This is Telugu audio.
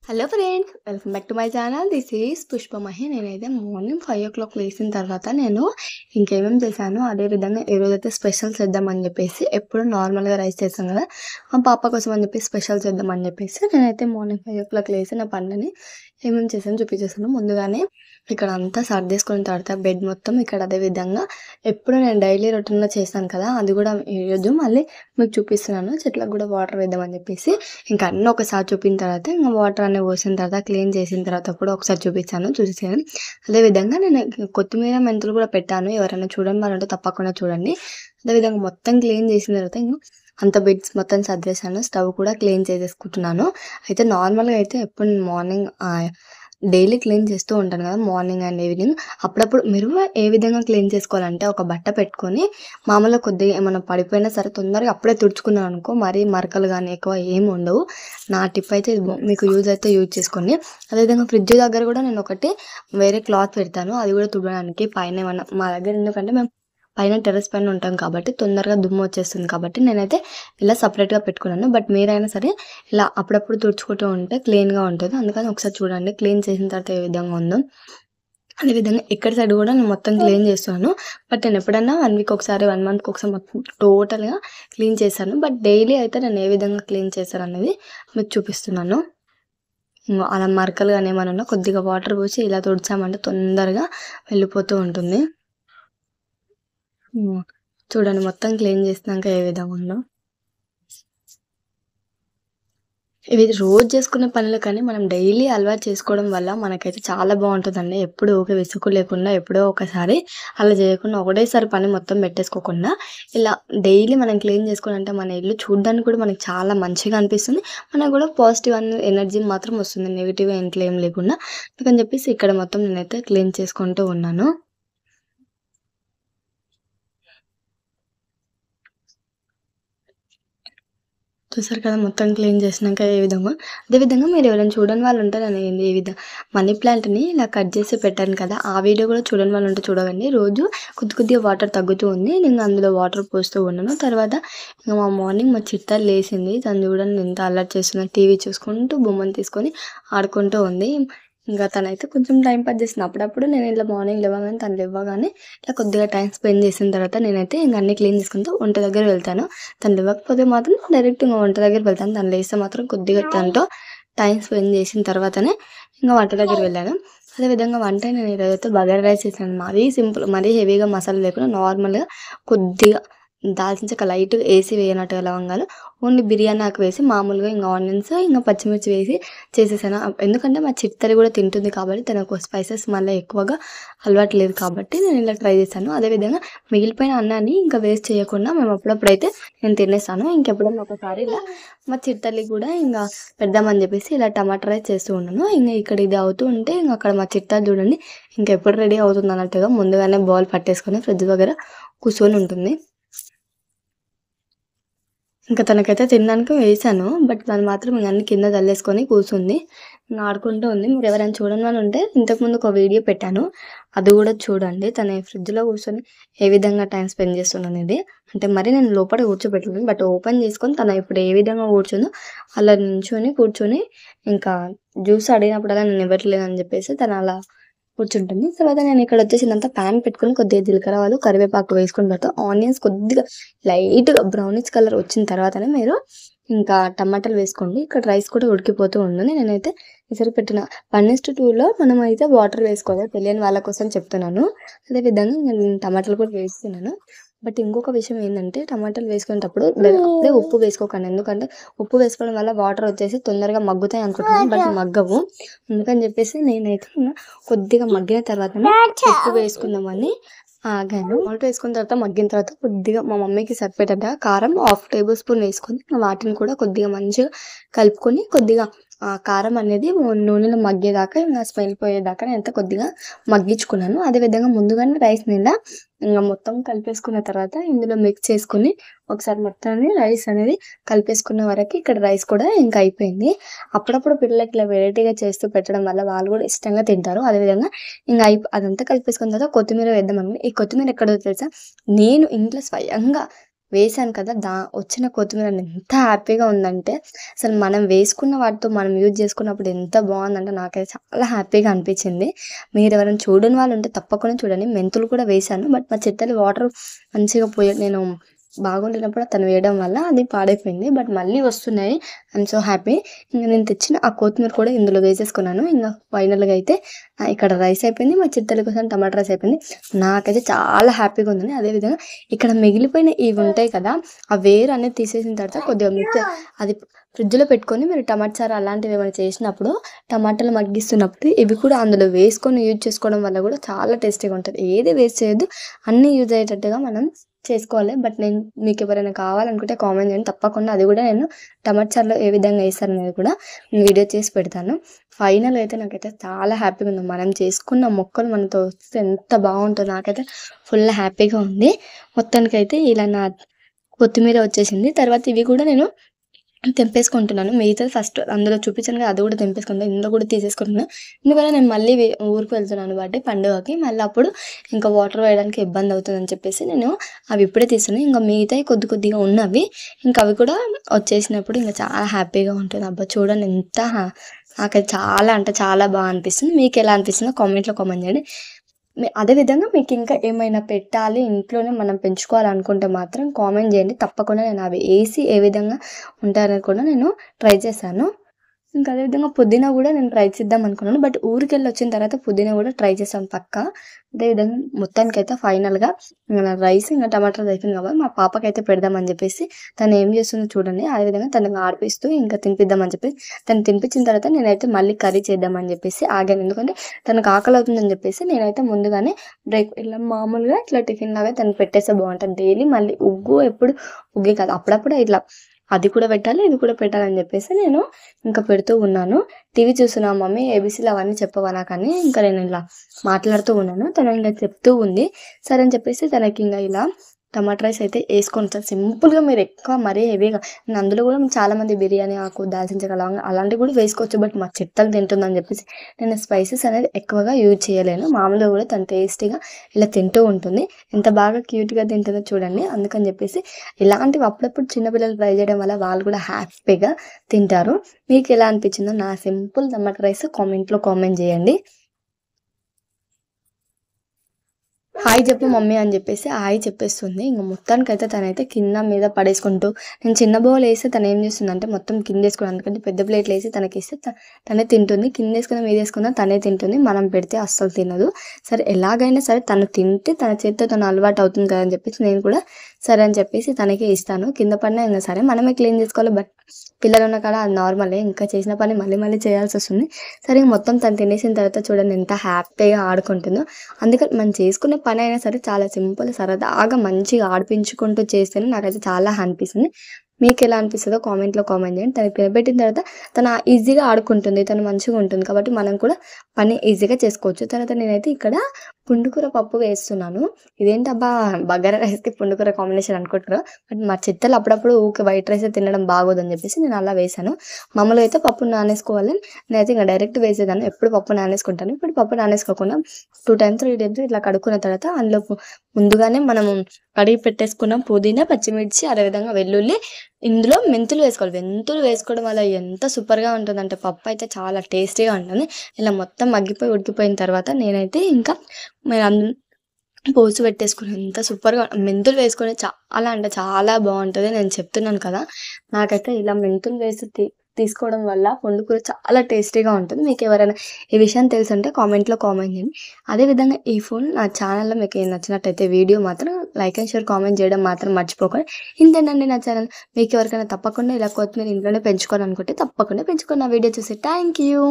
Hello friends, welcome back to my channel. This is Pushpamahi. నేనైతే మార్నింగ్ 5 o'clock లేచిన తర్వాత నేను ఇంకేమేమి చేశాను, అదేవిధంగా ఈరోజైతే స్పెషల్ చేద్దామని చెప్పేసి, ఎప్పుడు నార్మల్గా రైస్ చేస్తాం కదా, మా పాప కోసం అని చెప్పి స్పెషల్ చేద్దామని చెప్పేసి నేనైతే మార్నింగ్ 5 o'clock లేసి నా పనులని ఏమేమి చేశాను చూపించేసాను. ముందుగానే ఇక్కడ అంతా సర్దేసుకున్న తర్వాత బెడ్ మొత్తం ఇక్కడ, అదేవిధంగా ఎప్పుడు నేను డైలీ రొటీన్లో చేస్తాను కదా, అది కూడా ఈరోజు మళ్ళీ మీకు చూపిస్తున్నాను. చెట్లకు కూడా వాటర్ వేద్దామని చెప్పేసి ఇంకా అన్నీ ఒకసారి చూపిన తర్వాత ఇంకా వాటర్ అన్నీ పోసిన తర్వాత క్లీన్ చేసిన తర్వాత కూడా ఒకసారి చూసేసాను. అదేవిధంగా నేను కొత్తిమీర మెంతులు కూడా పెట్టాను. ఎవరైనా చూడని వాళ్ళు ఉంటే తప్పకుండా చూడండి. అదేవిధంగా మొత్తం క్లీన్ చేసిన తర్వాత ఇంకా అంత బెడ్స్ మొత్తం సర్దేశాను. స్టవ్ కూడా క్లీన్ చేసేసుకుంటున్నాను. అయితే నార్మల్గా అయితే ఎప్పుడు నేను మార్నింగ్ డైలీ క్లీన్ చేస్తూ ఉంటాను కదా, మార్నింగ్ అండ్ ఈవినింగ్. అప్పుడప్పుడు మీరు ఏ విధంగా క్లీన్ చేసుకోవాలంటే, ఒక బట్ట పెట్టుకొని మామూలుగా కొద్దిగా ఏమైనా పడిపోయినా సరే తొందరగా అప్పుడే తుడుచుకున్నాను అనుకో, మరీ మరకలు కానీ ఎక్కువ ఏమి ఉండవు. నా టిప్ అయితే మీకు యూజ్ అయితే యూజ్ చేసుకోండి. అదేవిధంగా ఫ్రిడ్జ్ దగ్గర కూడా నేను ఒకటి వేరే క్లాత్ పెడతాను, అది కూడా తుడడానికి. పైన ఏమన్నా మా దగ్గర ఎందుకంటే మేము పైన టెర్రస్ పైన ఉంటాం కాబట్టి తొందరగా దుమ్ము వచ్చేస్తుంది కాబట్టి నేనైతే ఇలా సపరేట్గా పెట్టుకున్నాను. బట్ మీరైనా సరే ఇలా అప్పుడప్పుడు తుడుచుకుంటూ ఉంటే క్లీన్గా ఉంటుంది. అందుకని ఒకసారి చూడండి క్లీన్ చేసిన తర్వాత ఏ విధంగా ఉందో. అదేవిధంగా ఇక్కడ సైడ్ కూడా నేను మొత్తం క్లీన్ చేస్తున్నాను. బట్ నేను ఎప్పుడన్నా 1 week ఒకసారి, 1 month ఒకసారి మొత్తం టోటల్గా క్లీన్ చేశాను. బట్ డైలీ అయితే నేను ఏ విధంగా క్లీన్ చేశాను అనేది మీకు చూపిస్తున్నాను. అలా మరకలు కానీ ఏమైనా ఉన్నా కొద్దిగా వాటర్ పోసి ఇలా తుడిచామంటే తొందరగా వెళ్ళిపోతూ ఉంటుంది. చూడండి మొత్తం క్లీన్ చేసినాక ఏ విధంగా ఉందో. ఇవి రోజు చేసుకునే పనులు కానీ మనం డైలీ అలవాటు చేసుకోవడం వల్ల మనకైతే చాలా బాగుంటుందండి. ఎప్పుడు ఊరికే విసుగు లేకుండా, ఎప్పుడో ఒకసారి అలా చేయకుండా, ఒకటేసారి పని మొత్తం పెట్టేసుకోకుండా ఇలా డైలీ మనం క్లీన్ చేసుకుని మన ఇల్లు చూడడానికి కూడా మనకి చాలా మంచిగా అనిపిస్తుంది. మనకు కూడా పాజిటివ్ ఎనర్జీ మాత్రం వస్తుంది, నెగిటివ్గా ఇంట్లో ఏం లేకుండా. అందుకని చెప్పేసి ఇక్కడ మొత్తం నేనైతే క్లీన్ చేసుకుంటూ ఉన్నాను. చూసారు కదా మొత్తం క్లీన్ చేసినాక ఏ విధంగా. అదేవిధంగా మీరు ఎవరైనా చూడని వాళ్ళు ఉంటారు అని ఏ విధంగా మనీ ప్లాంట్ని ఇలా కట్ చేసి పెట్టాను కదా, ఆ వీడియో కూడా చూడని వాళ్ళు ఉంటే చూడకండి. రోజు కొద్దిగా వాటర్ తగ్గుతూ ఉంది, నేను అందులో వాటర్ పోస్తూ ఉన్నాను. తర్వాత ఇంకా మార్నింగ్ మా చిట్టాలు లేసింది. తను చూడండి ఎంత అలర్ట్ చేస్తున్నా, టీవీ చూసుకుంటూ బొమ్మను తీసుకొని ఆడుకుంటూ ఉంది. ఇంకా తనైతే కొంచెం టైం పాస్ చేసింది. అప్పుడప్పుడు నేను ఇలా మార్నింగ్ లేవగానే తను లేవగానే ఇలా కొద్దిగా టైం స్పెండ్ చేసిన తర్వాత నేనైతే ఇంక అన్నీ క్లీన్ చేసుకుంటూ వంట దగ్గర వెళ్తాను. తను లేవకపోతే మాత్రం డైరెక్ట్ ఇంకా వంట దగ్గర వెళ్తాను. తను లేస్తే మాత్రం కొద్దిగా తనతో టైం స్పెండ్ చేసిన తర్వాతనే ఇంకా వంట దగ్గర వెళ్ళాను. అదేవిధంగా వంట నేను ఈరోజైతే బగారా రైస్ చేశాను. మరీ సింపుల్, మరీ హెవీగా మసాలా లేకుండా నార్మల్గా కొద్దిగా దాల్చిన చెక్క లైట్గా వేసి వేయనట్టుగా లవంగాలు, ఓన్లీ బిర్యానీ ఆకు వేసి మామూలుగా ఇంకా ఆనియన్స్ ఇంకా పచ్చిమిర్చి వేసి చేసేసాను. ఎందుకంటే మా చిట్టరి కూడా తింటుంది కాబట్టి తనకు స్పైసెస్ మళ్ళీ ఎక్కువగా అలవాటు లేదు కాబట్టి నేను ఇలా ట్రై చేశాను. అదేవిధంగా మిగిలిపోయిన అన్నాన్ని ఇంకా వేస్ట్ చేయకుండా మేము అప్పుడప్పుడైతే నేను తినేస్తాను. ఇంకెప్పుడన్నా ఒకసారి ఇలా మా చిట్టల్లి కూడా ఇంకా పెడదామని చెప్పేసి ఇలా టమాటా రైస్ చేస్తూ ఉన్నాను. ఇంకా ఇక్కడ ఇది అవుతూ ఉంటే ఇంకా అక్కడ మా చిట్టా చూడండి ఇంకెప్పుడు రెడీ అవుతుంది అన్నట్టుగా ముందుగానే బౌల్ పట్టేసుకొని ఫ్రిడ్జ్ దగ్గర కూర్చొని ఉంటుంది. ఇంకా తనకైతే తినడానికి వేసాను. బట్ తను మాత్రం ఇంక అన్ని కింద చల్లేసుకొని కూర్చుంది, ఇంక ఆడుకుంటూ ఉంది. మీరు ఎవరైనా చూడని వాళ్ళు ఉంటే ఇంతకుముందు ఒక వీడియో పెట్టాను, అది కూడా చూడండి. తను ఫ్రిడ్జ్లో కూర్చొని ఏ విధంగా టైం స్పెండ్ చేస్తుంది అనేది. అంటే మరి నేను లోపల కూర్చోబెట్టలేదు, బట్ ఓపెన్ చేసుకొని తను ఇప్పుడు ఏ విధంగా కూర్చుందో అలా కూర్చొని ఇంకా జ్యూస్ అడిగినప్పుడల్లా నేను ఇవ్వట్లేదు అని చెప్పేసి తను అలా కూర్చుంటుంది. తర్వాత నేను ఇక్కడ వచ్చేసిందంతా ప్యాన్ పెట్టుకొని కొద్దిగా జీలకర్ర ఆవాలు కరివేపాకు వేసుకున్న తర్వాత ఆనియన్స్ కొద్దిగా లైట్గా బ్రౌనిష్ కలర్ వచ్చిన తర్వాతనే మీరు ఇంకా టమాటాలు వేసుకోండి. ఇక్కడ రైస్ కూడా ఉడికిపోతూ ఉంటుంది. నేనైతే ఇసరు పెట్టిన 1:2లో మనం అయితే వాటర్ వేసుకోవాలి, తెలియని వాళ్ళ కోసం చెప్తున్నాను. అదేవిధంగా నేను టమాటాలు కూడా వేస్తున్నాను. బట్ ఇంకొక విషయం ఏంటంటే, టమాటాలు వేసుకునేటప్పుడు అప్పుడే ఉప్పు వేసుకోకండి. ఎందుకంటే ఉప్పు వేసుకోవడం వల్ల వాటర్ వచ్చేసి తొందరగా మగ్గుతాయి అనుకుంటున్నాను, బట్ మగ్గవు. అందుకని చెప్పేసి నేనైతే కొద్దిగా మగ్గిన తర్వాత ఉప్పు వేసుకుందామని ఆగాను. సాల్ట్ వేసుకున్న తర్వాత మగ్గిన తర్వాత కొద్దిగా మా మమ్మీకి సరిపోయేటట్టుగా కారం 1/2 tablespoon వేసుకొని వాటిని కూడా కొద్దిగా మంచిగా కలుపుకొని కొద్దిగా కారం అనేది నూనెలో మగ్గేదాకా ఇంకా స్మెల్ పోయేదాకా నేను కొద్దిగా మగ్గించుకున్నాను. అదేవిధంగా ముందుగానే రైస్ ఇలా ఇంకా మొత్తం కలిపేసుకున్న తర్వాత ఇందులో మిక్స్ చేసుకుని ఒకసారి మొత్తాన్ని రైస్ అనేది కలిపేసుకున్న వరకు ఇక్కడ రైస్ కూడా ఇంకా అయిపోయింది. అప్పుడప్పుడు పిల్లలకి ఇలా వెరైటీగా చేస్తూ పెట్టడం వల్ల వాళ్ళు కూడా ఇష్టంగా తింటారు. అదేవిధంగా ఇంకా అదంతా కలిపేసుకున్న తర్వాత కొత్తిమీర వేద్దాం అనుకుని, ఈ కొత్తిమీర ఎక్కడో తెలుసా, నేను ఇంట్లో స్వయంగా వేశాను కదా! వచ్చిన కొత్తిమీర ఎంత హ్యాపీగా ఉందంటే, అసలు మనం వేసుకున్న వాటితో మనం యూజ్ చేసుకున్నప్పుడు ఎంత బావుందంటే, నాకైతే చాలా హ్యాపీగా అనిపించింది. మీరెవరైనా చూడని వాళ్ళుంటే తప్పకుండా చూడండి. మెంతులు కూడా వేశాను. బట్ మా చెత్తలి వాటర్ మంచిగా నేను బాగోలేనప్పుడు తను వేయడం వల్ల అది పాడైపోయింది. బట్ మళ్ళీ వస్తున్నాయి. I'm so happy. ఇంక నేను తెచ్చిన ఆ కొత్తిమీర కూడా ఇందులో వేసేసుకున్నాను. ఇంగ ఫైనల్‌గా అయితే ఇక్కడ రైస్ అయిపోయింది. మా చిత్తల కోసం టమాటా రైస్ అయిపోయింది. నాకైతే చాలా హ్యాపీగా ఉందండి. అదేవిధంగా ఇక్కడ మిగిలిపోయిన ఇవి ఉంటాయి కదా! ఆ వేరు అనేది తీసేసిన తర్వాత కొద్దిగా అది ఫ్రిడ్జ్‌లో పెట్టుకొని మీరు టమాటా చారు అలాంటివి ఏమైనా చేసినప్పుడు టమాటాలు మగ్గిస్తున్నప్పుడు ఇవి కూడా అందులో వేసుకొని యూజ్ చేసుకోవడం వల్ల కూడా చాలా టేస్టీగా ఉంటది. ఏది వేస్ట్ చేయొద్దు. అన్నీ యూజ్ అయ్యేటట్టుగా మనం చేసుకోవాలి. బట్ నేను మీకెవరైనా కావాలనుకుంటే కామెంట్ చేయండి. తప్పకుండా అది కూడా నేను టమాటా చారులో ఏ విధంగా ఏస్తాననేది కూడా వీడియో చేసి పెడతాను. ఫైనల్‌గా అయితే నాకైతే చాలా హ్యాపీగా ఉంది. మనం చేసుకున్న మొక్కలు మనతో వస్తే ఎంత బావుంటదో నాకైతే ఫుల్ హ్యాపీగా ఉంది. మొత్తానికైతే ఇలా నా కొత్తిమీర వచ్చేసింది. తర్వాత ఇవి కూడా నేను తెంపేసుకుంటున్నాను. మిగతాది ఫస్ట్ అందులో చూపించాను కదా! అది కూడా తెంపేసుకుంటా. ఇందులో కూడా తీసేసుకుంటున్నా. ఎందుకంటే నేను మళ్ళీ ఊరికి వెళ్తున్నాను కాబట్టి పండుగకి. మళ్ళీ అప్పుడు ఇంకా వాటర్ వేయడానికి ఇబ్బంది అవుతుందని చెప్పేసి నేను అవి ఇప్పుడే తీస్తున్నా. ఇంక మిగతాయి కొద్ది కొద్దిగా ఉన్నవి. ఇంక అవి కూడా వచ్చేసినప్పుడు ఇంక చాలా హ్యాపీగా ఉంటుంది. అబ్బా! చూడండి ఎంత నాకైతే చాలా అంటే చాలా బా అనిపిస్తుంది. మీకెలా అనిపిస్తుందో కామెంట్‌లో కామెంట్ చేయండి. అదే విధంగా మీకింకా ఏమైనా పెట్టాలి, ఇంట్లోనే మనం పెంచుకోవాలనుకుంటే మాత్రం కామెంట్ జేయండి. తప్పకుండా నేను అవి ఏసి ఏ విధంగా ఉంటాయనేది కూడా నేను ట్రై చేశాను. ఇంకా అదే విధంగా పుదీనా గూడా నేను ట్రై చేద్దాం అనుకున్నాను. బట్ ఊరికెళ్ళొచ్చిన తర్వాత పుదీనా గూడా ట్రై చేశాను పక్కా. అదే విధంగా మొత్తానికైతే ఫైనల్‌గా రైస్ ఇంక టమాటా రైస్ అయిపోయింది కాబట్టి మా పాపకైతే పెడదామని జెప్పేసి తను ఏం జేస్తుందో చూడండి. అదే విధంగా తనకి ఆడిపిస్తూ ఇంకా తినిపిద్దామని చెప్పి తను తినిపించిన తర్వాత నేనైతే మళ్ళీ కర్రీ చేద్దామని జెప్పేసి ఆగాను. ఎందుకంటే తనకు ఆకలవుతుందని జెప్పేసి నేనైతే ముందుగానే ఇలా మామూలుగా ఇట్లా టిఫిన్ లాగా తనకి పెట్టేస్తే బావుంటది. డైలీ మళ్ళీ ఎప్పుడు ఉగ్గే కాదు. అప్పుడప్పుడు ఇట్లా అది కూడా పెట్టాలి, ఇది కూడా పెట్టాలని జెప్పేసి నేను ఇంకా పెడుతూ ఉన్నాను. టీవీ చూస్తున్నా మమ్మీ ఏబీసీలు అవన్నీ చెప్పవా నాకని ఇంకా నేను ఇలా మాట్లాడుతూ ఉన్నాను. తను ఇంక చెప్తూ ఉంది. సరే అని చెప్పేసి తనకింక ఇలా టమాటా రైస్ అయితే యేసుకొని సింపుల్‌గా మీరు ఎక్కువ మరీ హెవీగా అందులో గూడా చాలామంది బిర్యానీ ఆకు, దాల్చిన చెక్క, లవంగా అలాంటివి కూడా వేసుకోవచ్చు. బట్ మా చిత్తలు తింటుందని జెప్పేసి నేను స్పైసెస్ అనేది ఎక్కువగా యూజ్ చేయలేను. మామూలుగా గూడా తను టేస్టీగా ఇలా తింటూ ఉంటుంది. ఎంత బాగా క్యూట్‌గా తింటుందో చూడండి. అందుకని జెప్పేసి ఇలాంటివి అప్పుడప్పుడు చిన్న పిల్లలు ట్రై చేయడం వల్ల వాళ్ళు కూడా హ్యాపీగా తింటారు. మీకెలా అనిపించిందో నా సింపుల్ టమాటా రైస్ కామెంట్‌లో కామెంట్ జేయండి. హాయ్ చెప్పు మమ్మీ అని జెప్పేసి హాయ్ చెప్పేస్తుంది. ఇంక మొత్తానికైతే తనైతే కింద మీద పడేసుకుంటూ నేను చిన్న బౌలేస్తే తనేం జేస్తుందంటే మొత్తం కిందేసుకోదు. ఎందుకంటే పెద్ద ప్లేట్‌లో తనకిస్తే తనే తింటుంది. కిందేసుకున్నా, మీదేసుకున్నా తనే తింటుంది. మనం పెడితే అస్సలు తినదు. సరే ఎలాగైనా సరే తను తింటే తన చేత్తో తను అలవాటు అవుతుంది కదా అని చెప్పేసి నేను కూడా సరే అని చెప్పేసి తనకే ఇస్తాను. కింద పడినా ఇంగ సరే మనమే క్లీన్ చేసుకోవాలి. బట్ పిల్లలున్న కాడ అది నార్మలే. ఇంకా చేసిన పని మళ్ళీ మళ్ళీ చేయాల్సొస్తుంది. సరే మొత్తం తను తినేసిన తర్వాత చూడండి ఎంత హ్యాపీగా ఆడుకుంటుందో. అందుకని మనం చేసుకునే పనైనా సరే చాలా సింపుల్ సరదాగా మంచిగా ఆడిపించుకుంటూ చేస్తేనే నాకైతే చాలా అనిపిస్తుంది. మీకెలా అనిపిస్తదో కామెంట్‌లో కామెంట్ చేయండి. తనకి తినబెట్టిన తర్వాత తను ఈజీగా ఆడుకుంటుంది. తను మంచిగా ఉంటుంది. కాబట్టి మనం కూడా పని ఈజీగా చేసుకోవచ్చు. తర్వాత నేనైతే ఇక్కడ పుండుకూర పప్పు వేస్తున్నాను. ఇదేంటబ్బా! బగారా రైస్‌కి పుండుకూర కాంబినేషన్ అనుకుంటారు. బట్ మా చిత్తలు అప్పుడప్పుడు ఊకే వైట్ రైసే తినడం బాగోదని చెప్పేసి నేను అలా వేశాను. మామూలుగా అయితే పప్పు నానేసుకోవాలి. నేనైతే ఇంక డైరెక్ట్ వేసేదాన్ని. ఎప్పుడు పప్పు నానేసుకుంటాను. ఇప్పుడు పప్పు నానేసుకోకుండా 2 టైమ్స్, 3 టైమ్స్ ఇట్లా కడుక్కున్న తర్వాత అందులో ముందుగానే మనము కడిగి పెట్టేసుకున్న పుదీనా, పచ్చిమిర్చి, అదేవిధంగా వెల్లుల్లి ఇందులో మెంతులు వేసుకోవాలి. మెంతులు వేసుకోవడం వల్ల ఎంత సూపర్‌గా ఉంటుందంటే పప్పయితే చాలా టేస్టీగా ఉంటుంది. ఇలా మొత్తం మగ్గిపోయి ఉడికిపోయిన తర్వాత నేనైతే ఇంకా పోసు పెట్టేసుకుని ఎంత సూపర్‌గా మెంతులు వేసుకొని చాలా అంటే చాలా బావుంటది. నేను చెప్తున్నాను కదా! నాకైతే ఇలా మెంతులు వేసి తీసుకోవడం వల్ల పుండుకూర చాలా టేస్టీగా ఉంటుంది. మీకెవరైనా ఈ విషయం తెలుసుంటే కామెంట్‌లో కామెంట్ చేయండి. అదే విధంగా ఈ ఫుడ్ నా ఛానల్‌లో మీకు నచ్చినట్టయితే వీడియో మాత్రం లైక్ అండ్ షేర్ కామెంట్ చేయడం మాత్రం మర్చిపోకండి. ఇంతేనండి నా ఛానల్. మీకెవరికైనా తప్పకుండా ఇలా కొత్తిమీర ఇంట్లోనే పెంచుకోవాలనుకుంటే తప్పకుండా పెంచుకోండి నా వీడియో చూసి. Thank you.